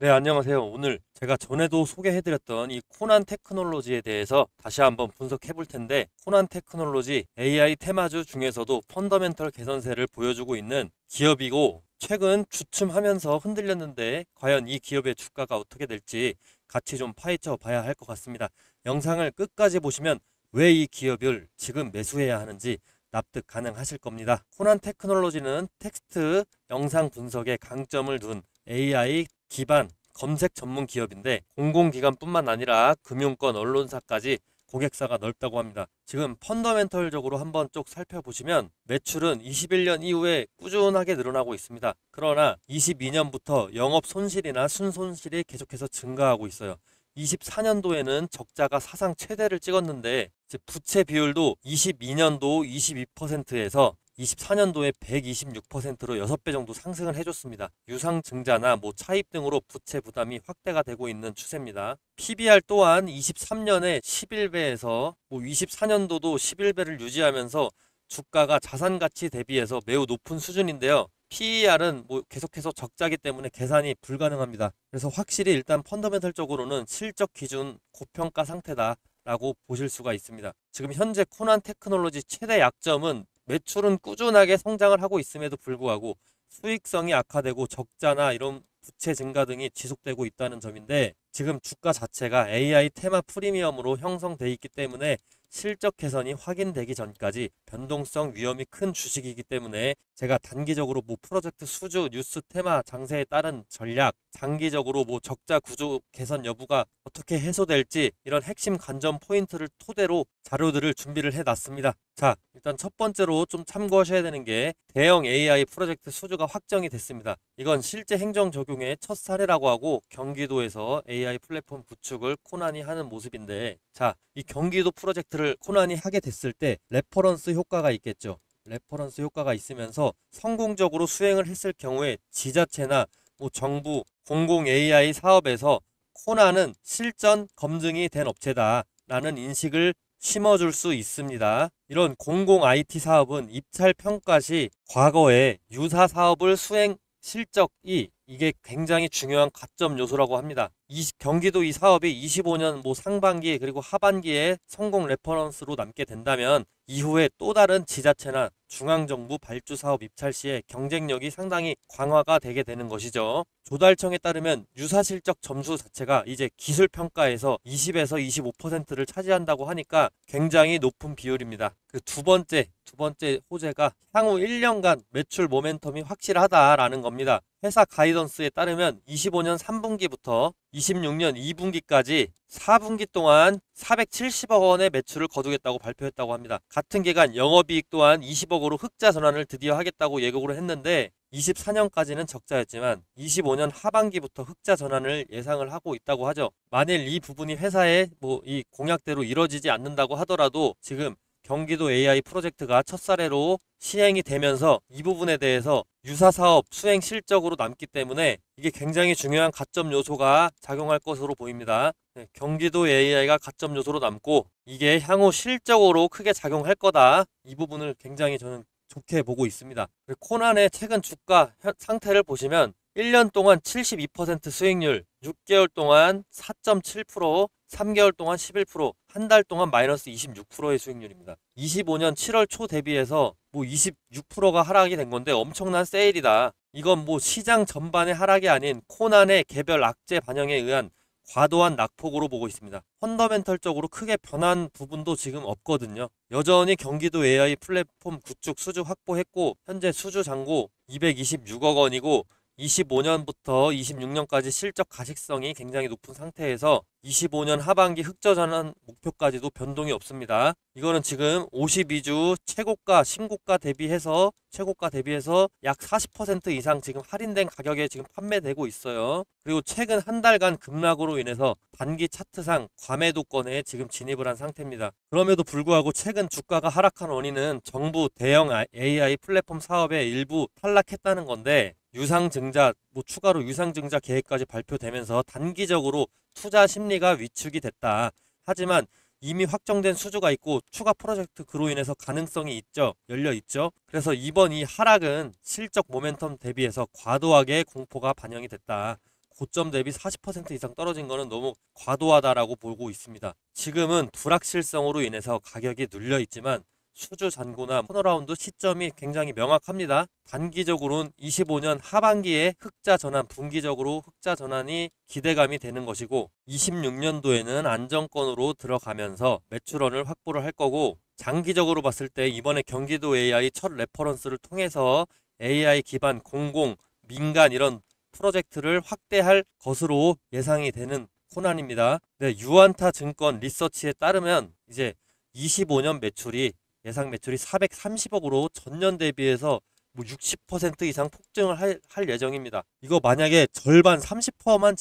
네, 안녕하세요. 오늘 제가 전에도 소개해드렸던 이 코난 테크놀로지에 대해서 다시 한번 분석해 볼 텐데, 코난 테크놀로지 AI 테마주 중에서도 펀더멘털 개선세를 보여주고 있는 기업이고, 최근 주춤하면서 흔들렸는데 과연 이 기업의 주가가 어떻게 될지 같이 좀 파헤쳐 봐야 할 것 같습니다. 영상을 끝까지 보시면 왜 이 기업을 지금 매수해야 하는지 납득 가능하실 겁니다. 코난 테크놀로지는 텍스트 영상 분석에 강점을 둔 AI 기반 검색 전문 기업인데, 공공기관뿐만 아니라 금융권, 언론사까지 고객사가 넓다고 합니다. 지금 펀더멘털적으로 한번 쭉 살펴보시면 매출은 21년 이후에 꾸준하게 늘어나고 있습니다. 그러나 22년부터 영업 손실이나 순손실이 계속해서 증가하고 있어요. 24년도에는 적자가 사상 최대를 찍었는데, 부채 비율도 22년도 22%에서 24년도에 126%로 6배 정도 상승을 해줬습니다. 유상증자나 차입 등으로 부채 부담이 확대가 되고 있는 추세입니다. PBR 또한 23년에 11배에서 24년도도 11배를 유지하면서 주가가 자산 가치 대비해서 매우 높은 수준인데요. PER은 계속해서 적자기 때문에 계산이 불가능합니다. 그래서 확실히 일단 펀더멘털적으로는 실적 기준 고평가 상태다 라고 보실 수가 있습니다. 지금 현재 코난 테크놀로지 최대 약점은 매출은 꾸준하게 성장을 하고 있음에도 불구하고 수익성이 악화되고 적자나 이런 부채 증가 등이 지속되고 있다는 점인데, 지금 주가 자체가 AI 테마 프리미엄으로 형성돼 있기 때문에 실적 개선이 확인되기 전까지 변동성 위험이 큰 주식이기 때문에, 제가 단기적으로 프로젝트 수주, 뉴스 테마 장세에 따른 전략, 장기적으로 적자 구조 개선 여부가 어떻게 해소될지 이런 핵심 관전 포인트를 토대로 자료들을 준비를 해놨습니다. 자, 일단 첫 번째로 좀 참고하셔야 되는 게, 대형 AI 프로젝트 수주가 확정이 됐습니다. 이건 실제 행정 적용의 첫 사례라고 하고, 경기도에서 AI 플랫폼 구축을 코난이 하는 모습인데, 자, 이 경기도 프로젝트를 코난이 하게 됐을 때 레퍼런스 효과가 있겠죠. 레퍼런스 효과가 있으면서 성공적으로 수행을 했을 경우에 지자체나 정부 공공 AI 사업에서 코난은 실전 검증이 된 업체다 라는 인식을 심어줄 수 있습니다. 이런 공공 IT 사업은 입찰 평가 시 과거에 유사 사업을 수행 실적이 이게 굉장히 중요한 가점 요소라고 합니다. 경기도 이 사업이 25년 상반기 그리고 하반기에 성공 레퍼런스로 남게 된다면, 이후에 또 다른 지자체나 중앙정부 발주 사업 입찰 시에 경쟁력이 상당히 강화가 되게 되는 것이죠. 조달청에 따르면 유사 실적 점수 자체가 이제 기술 평가에서 20에서 25%를 차지한다고 하니까 굉장히 높은 비율입니다. 그 두 번째 호재가 향후 1년간 매출 모멘텀이 확실하다라는 겁니다. 회사 가이던스에 따르면 25년 3분기부터 26년 2분기까지 4분기 동안 470억 원의 매출을 거두겠다고 발표했다고 합니다. 같은 기간 영업이익 또한 20억으로 흑자 전환을 드디어 하겠다고 예고를 했는데, 24년까지는 적자였지만 25년 하반기부터 흑자 전환을 예상을 하고 있다고 하죠. 만일 이 부분이 회사의 이 공약대로 이뤄지지 않는다고 하더라도, 지금 경기도 AI 프로젝트가 첫 사례로 시행이 되면서 이 부분에 대해서 유사 사업 수행 실적으로 남기 때문에 이게 굉장히 중요한 가점 요소가 작용할 것으로 보입니다. 네, 경기도 AI가 가점 요소로 남고 이게 향후 실적으로 크게 작용할 거다. 이 부분을 굉장히 저는 좋게 보고 있습니다. 코난의 최근 주가 상태를 보시면 1년 동안 72% 수익률, 6개월 동안 4.7%, 3개월 동안 11%, 한 달 동안 마이너스 26%의 수익률입니다. 25년 7월 초 대비해서 26%가 하락이 된 건데 엄청난 세일이다. 이건 시장 전반의 하락이 아닌 코난의 개별 악재 반영에 의한 과도한 낙폭으로 보고 있습니다. 펀더멘털적으로 크게 변한 부분도 지금 없거든요. 여전히 경기도 AI 플랫폼 구축 수주 확보했고, 현재 수주 잔고 226억 원이고, 25년부터 26년까지 실적 가식성이 굉장히 높은 상태에서 25년 하반기 흑자 전환 목표까지도 변동이 없습니다. 이거는 지금 52주 최고가 대비해서 약 40% 이상 지금 할인된 가격에 지금 판매되고 있어요. 그리고 최근 한 달간 급락으로 인해서 단기 차트상 과매도권에 지금 진입을 한 상태입니다. 그럼에도 불구하고 최근 주가가 하락한 원인은 정부 대형 AI 플랫폼 사업의 일부 탈락했다는 건데, 유상증자, 추가로 유상증자 계획까지 발표되면서 단기적으로 투자 심리가 위축이 됐다. 하지만 이미 확정된 수주가 있고 추가 프로젝트 그로 인해서 가능성이 열려 있죠. 그래서 이번 이 하락은 실적 모멘텀 대비해서 과도하게 공포가 반영이 됐다. 고점 대비 40% 이상 떨어진 거는 너무 과도하다라고 보고 있습니다. 지금은 불확실성으로 인해서 가격이 눌려 있지만 수주 잔고나 턴어라운드 시점이 굉장히 명확합니다. 단기적으로는 25년 하반기에 흑자 전환, 분기적으로 흑자 전환이 기대감이 되는 것이고 26년도에는 안정권으로 들어가면서 매출원을 확보를 할 거고 장기적으로 봤을 때 이번에 경기도 AI 첫 레퍼런스를 통해서 AI 기반 공공, 민간 이런 프로젝트를 확대할 것으로 예상이 되는 코난입니다. 네, 유안타 증권 리서치에 따르면 이제 25년 매출이 예상 매출이 430억으로 전년 대비해서 뭐 60% 이상 폭증을 할 예정입니다. 이거 만약에 절반 30%만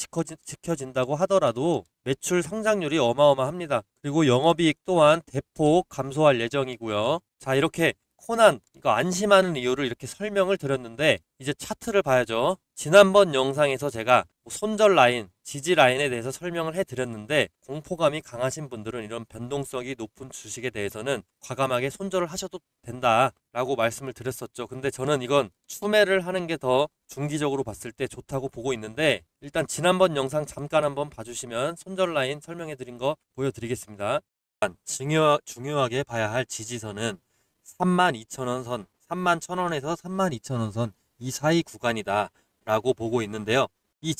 지켜진다고 하더라도 매출 성장률이 어마어마합니다. 그리고 영업이익 또한 대폭 감소할 예정이고요. 자, 이렇게 코난 이거 안심하는 이유를 이렇게 설명을 드렸는데 이제 차트를 봐야죠. 지난번 영상에서 제가 손절 라인, 지지 라인에 대해서 설명을 해드렸는데 공포감이 강하신 분들은 이런 변동성이 높은 주식에 대해서는 과감하게 손절을 하셔도 된다라고 말씀을 드렸었죠. 근데 저는 이건 추매를 하는 게 더 중기적으로 봤을 때 좋다고 보고 있는데 일단 지난번 영상 잠깐 한번 봐주시면 손절 라인 설명해드린 거 보여드리겠습니다. 중요하게 봐야 할 지지선은 32,000원 선, 31,000원에서 32,000원 선 이 사이 구간이다 라고 보고 있는데요. 이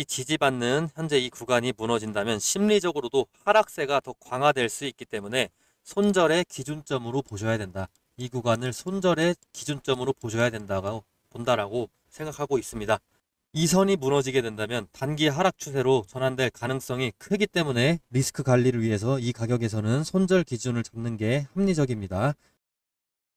지지받는 현재 이 구간이 무너진다면 심리적으로도 하락세가 더 강화될 수 있기 때문에 손절의 기준점으로 보셔야 된다. 이 구간을 손절의 기준점으로 보셔야 된다고 본다라고 생각하고 있습니다. 이 선이 무너지게 된다면 단기 하락 추세로 전환될 가능성이 크기 때문에 리스크 관리를 위해서 이 가격에서는 손절 기준을 잡는 게 합리적입니다.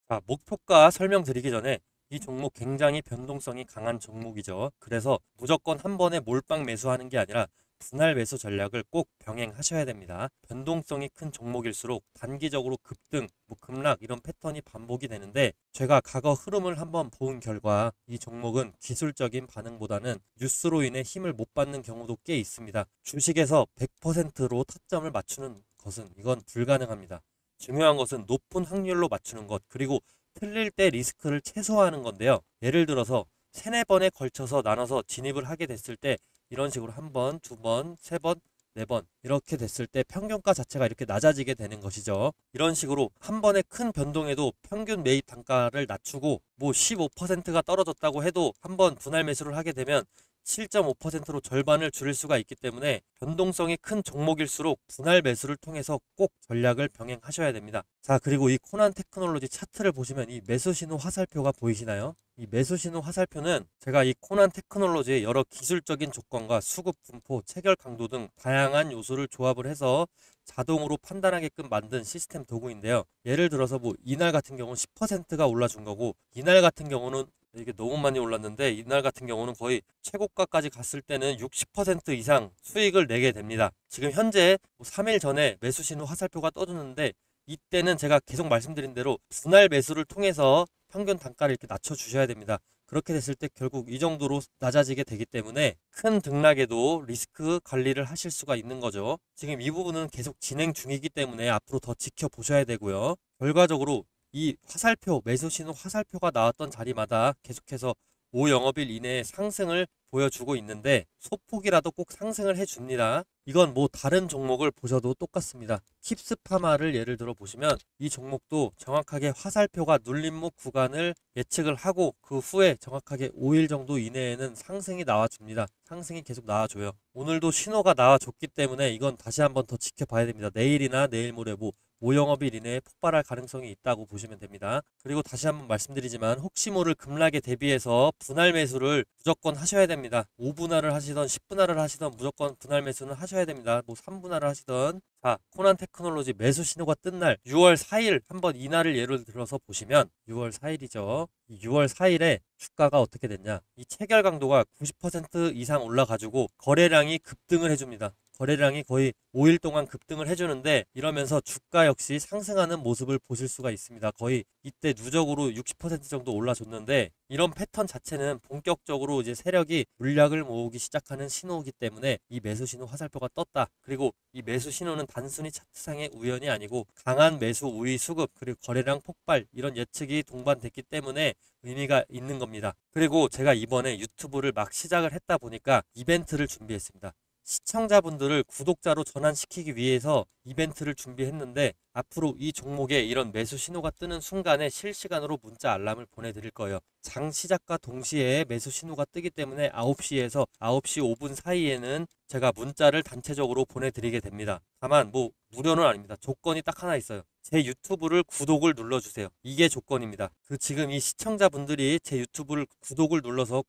자, 목표가 설명드리기 전에 이 종목 굉장히 변동성이 강한 종목이죠. 그래서 무조건 한 번에 몰빵 매수하는 게 아니라 분할 매수 전략을 꼭 병행하셔야 됩니다. 변동성이 큰 종목일수록 단기적으로 급등, 급락 이런 패턴이 반복이 되는데 제가 과거 흐름을 한번 본 결과 이 종목은 기술적인 반응보다는 뉴스로 인해 힘을 못 받는 경우도 꽤 있습니다. 주식에서 100%로 타점을 맞추는 것은 이건 불가능합니다. 중요한 것은 높은 확률로 맞추는 것 그리고 틀릴 때 리스크를 최소화하는 건데요. 예를 들어서 3, 4번에 걸쳐서 나눠서 진입을 하게 됐을 때 이런 식으로 한 번, 두 번, 세 번, 네 번 이렇게 됐을 때 평균가 자체가 이렇게 낮아지게 되는 것이죠. 이런 식으로 한 번에 큰 변동에도 평균 매입 단가를 낮추고 뭐 15%가 떨어졌다고 해도 한 번 분할 매수를 하게 되면 7.5%로 절반을 줄일 수가 있기 때문에 변동성이 큰 종목일수록 분할 매수를 통해서 꼭 전략을 병행하셔야 됩니다. 자, 그리고 이 코난 테크놀로지 차트를 보시면 이 매수 신호 화살표가 보이시나요? 이 매수 신호 화살표는 제가 이 코난 테크놀로지의 여러 기술적인 조건과 수급 분포, 체결 강도 등 다양한 요소를 조합을 해서 자동으로 판단하게끔 만든 시스템 도구인데요. 예를 들어서 뭐 이날 같은 경우는 10%가 올라준 거고 이날 같은 경우는 이게 너무 많이 올랐는데 이날 같은 경우는 거의 최고가까지 갔을 때는 60% 이상 수익을 내게 됩니다. 지금 현재 3일 전에 매수 신호 화살표가 떠주는데 이때는 제가 계속 말씀드린 대로 분할 매수를 통해서 평균 단가를 이렇게 낮춰 주셔야 됩니다. 그렇게 됐을 때 결국 이 정도로 낮아지게 되기 때문에 큰 등락에도 리스크 관리를 하실 수가 있는 거죠. 지금 이 부분은 계속 진행 중이기 때문에 앞으로 더 지켜보셔야 되고요. 결과적으로 이 화살표, 매수 신호 화살표가 나왔던 자리마다 계속해서 5영업일 이내에 상승을 보여주고 있는데 소폭이라도 꼭 상승을 해줍니다. 이건 뭐 다른 종목을 보셔도 똑같습니다. 킵스파마를 예를 들어 보시면 이 종목도 정확하게 화살표가 눌림목 구간을 예측을 하고 그 후에 정확하게 5일 정도 이내에는 상승이 나와줍니다. 상승이 계속 나와줘요. 오늘도 신호가 나와줬기 때문에 이건 다시 한번 더 지켜봐야 됩니다. 내일이나 내일 모레 뭐 5영업일 이내에 폭발할 가능성이 있다고 보시면 됩니다. 그리고 다시 한번 말씀드리지만 혹시 모를 급락에 대비해서 분할 매수를 무조건 하셔야 됩니다. 5분할을 하시던 10분할을 하시던 무조건 분할 매수는 하셔야 됩니다. 뭐 3분할을 하시던. 자, 코난 테크놀로지 매수 신호가 뜬 날 6월 4일 한번 이날을 예를 들어서 보시면 6월 4일이죠. 6월 4일에 주가가 어떻게 됐냐. 이 체결 강도가 90% 이상 올라가지고 거래량이 급등을 해줍니다. 거래량이 거의 5일 동안 급등을 해주는데, 이러면서 주가 역시 상승하는 모습을 보실 수가 있습니다. 거의 이때 누적으로 60% 정도 올라줬는데, 이런 패턴 자체는 본격적으로 이제 세력이 물약을 모으기 시작하는 신호이기 때문에 이 매수 신호 화살표가 떴다. 그리고 이 매수 신호는 단순히 차트상의 우연이 아니고 강한 매수 우위 수급 그리고 거래량 폭발 이런 예측이 동반됐기 때문에 의미가 있는 겁니다. 그리고 제가 이번에 유튜브를 막 시작을 했다 보니까 이벤트를 준비했습니다. 시청자분들을 구독자로 전환시키기 위해서 이벤트를 준비했는데, 앞으로 이 종목에 이런 매수 신호가 뜨는 순간에 실시간으로 문자 알람을 보내드릴 거예요. 장 시작과 동시에 매수 신호가 뜨기 때문에 9시에서 9시 5분 사이에는 제가 문자를 단체적으로 보내드리게 됩니다. 다만 무료는 아닙니다. 조건이 딱 하나 있어요. 제 유튜브를 구독을 눌러주세요. 이게 조건입니다. 지금 이 시청자분들이 제 유튜브를 구독을 눌러서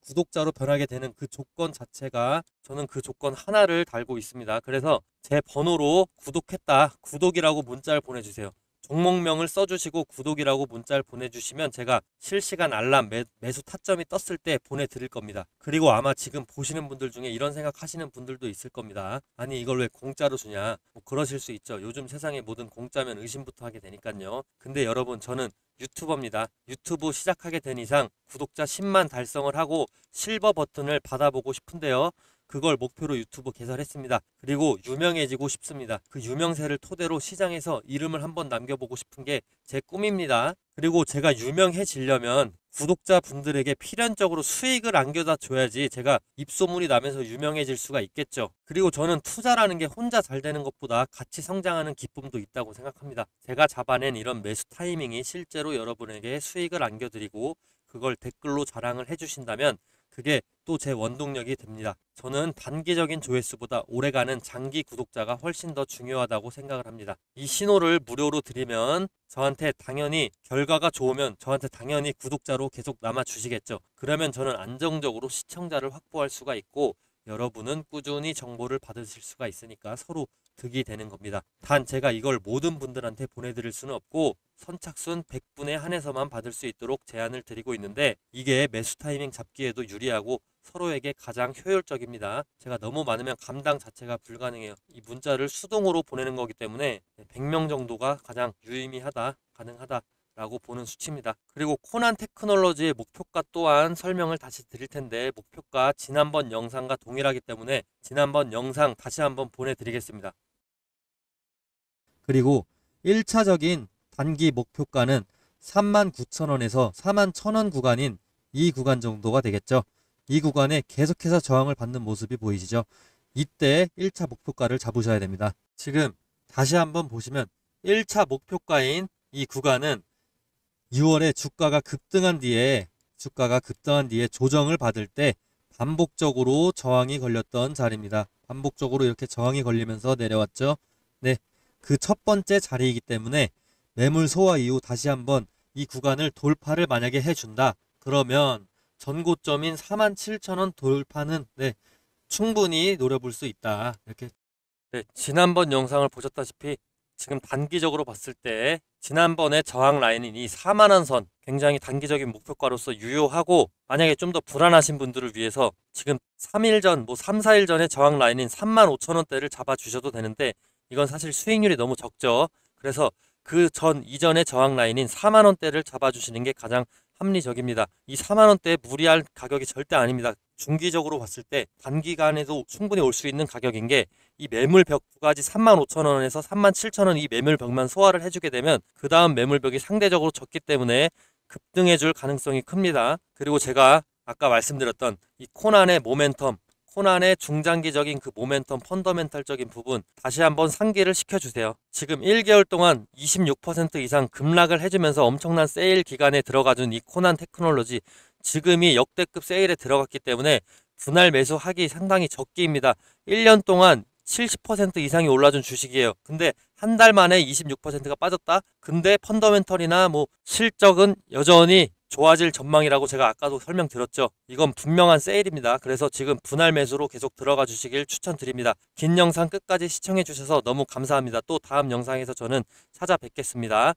구독자로 변하게 되는 그 조건 자체가, 저는 그 조건 하나를 달고 있습니다. 그래서 제 번호로 구독했다, 구독이라고 문자를 보내주세요. 종목명을 써주시고 구독이라고 문자를 보내주시면 제가 실시간 알람 매수 타점이 떴을 때 보내드릴 겁니다. 그리고 아마 지금 보시는 분들 중에 이런 생각하시는 분들도 있을 겁니다. 아니 이걸 왜 공짜로 주냐, 그러실 수 있죠. 요즘 세상에 뭐든 공짜면 의심부터 하게 되니까요. 근데 여러분, 저는 유튜버입니다. 유튜브 시작하게 된 이상 구독자 10만 달성을 하고 실버 버튼을 받아보고 싶은데요. 그걸 목표로 유튜브 개설했습니다. 그리고 유명해지고 싶습니다. 그 유명세를 토대로 시장에서 이름을 한번 남겨보고 싶은 게 제 꿈입니다. 그리고 제가 유명해지려면 구독자분들에게 필연적으로 수익을 안겨다 줘야지 제가 입소문이 나면서 유명해질 수가 있겠죠. 그리고 저는 투자라는 게 혼자 잘 되는 것보다 같이 성장하는 기쁨도 있다고 생각합니다. 제가 잡아낸 이런 매수 타이밍이 실제로 여러분에게 수익을 안겨드리고 그걸 댓글로 자랑을 해주신다면 그게 또 제 원동력이 됩니다. 저는 단기적인 조회수보다 오래가는 장기 구독자가 훨씬 더 중요하다고 생각을 합니다. 이 신호를 무료로 드리면 저한테 당연히 결과가 좋으면 저한테 당연히 구독자로 계속 남아주시겠죠. 그러면 저는 안정적으로 시청자를 확보할 수가 있고 여러분은 꾸준히 정보를 받으실 수가 있으니까 서로 득이 되는 겁니다. 단 제가 이걸 모든 분들한테 보내드릴 수는 없고 선착순 100분에 한해서만 받을 수 있도록 제안을 드리고 있는데, 이게 매수 타이밍 잡기에도 유리하고 서로에게 가장 효율적입니다. 제가 너무 많으면 감당 자체가 불가능해요. 이 문자를 수동으로 보내는 거기 때문에 100명 정도가 가장 유의미하다, 가능하다 라고 보는 수치입니다. 그리고 코난 테크놀로지의 목표가 또한 설명을 다시 드릴 텐데, 목표가 지난번 영상과 동일하기 때문에 지난번 영상 다시 한번 보내드리겠습니다. 그리고 1차적인 단기 목표가는 39,000원에서 41,000원 구간인 이 구간 정도가 되겠죠. 이 구간에 계속해서 저항을 받는 모습이 보이시죠. 이때 1차 목표가를 잡으셔야 됩니다. 지금 다시 한번 보시면 1차 목표가인 이 구간은 6월에 주가가 급등한 뒤에 조정을 받을 때 반복적으로 저항이 걸렸던 자리입니다. 반복적으로 이렇게 저항이 걸리면서 내려왔죠. 네, 그 첫 번째 자리이기 때문에 매물 소화 이후 다시 한번 이 구간을 돌파를 만약에 해준다, 그러면 전고점인 47,000원 돌파는 충분히 노려볼 수 있다. 이렇게 지난번 영상을 보셨다시피 지금 단기적으로 봤을 때 지난번에 저항 라인인 이 4만원 선 굉장히 단기적인 목표가로서 유효하고, 만약에 좀 더 불안하신 분들을 위해서 지금 3일 전, 3, 4일 전에 저항 라인인 35,000원대를 잡아주셔도 되는데 이건 사실 수익률이 너무 적죠. 그래서 그 이전의 저항 라인인 4만원대를 잡아주시는 게 가장 합리적입니다. 이 4만원대 무리할 가격이 절대 아닙니다. 중기적으로 봤을 때 단기간에도 충분히 올 수 있는 가격인 게, 이 매물벽 두 가지 35,000원에서 37,000원 이 매물벽만 소화를 해주게 되면 그 다음 매물벽이 상대적으로 적기 때문에 급등해줄 가능성이 큽니다. 그리고 제가 아까 말씀드렸던 이 코난의 모멘텀, 코난의 중장기적인 그 모멘텀 펀더멘탈적인 부분 다시 한번 상기를 시켜주세요. 지금 1개월 동안 26% 이상 급락을 해주면서 엄청난 세일 기간에 들어가준 이 코난 테크놀로지, 지금이 역대급 세일에 들어갔기 때문에 분할 매수하기 상당히 적기입니다. 1년 동안 70% 이상이 올라준 주식이에요. 근데 한 달 만에 26%가 빠졌다? 근데 펀더멘털이나 실적은 여전히 좋아질 전망이라고 제가 아까도 설명드렸죠. 이건 분명한 세일입니다. 그래서 지금 분할 매수로 계속 들어가 주시길 추천드립니다. 긴 영상 끝까지 시청해 주셔서 너무 감사합니다. 또 다음 영상에서 저는 찾아뵙겠습니다.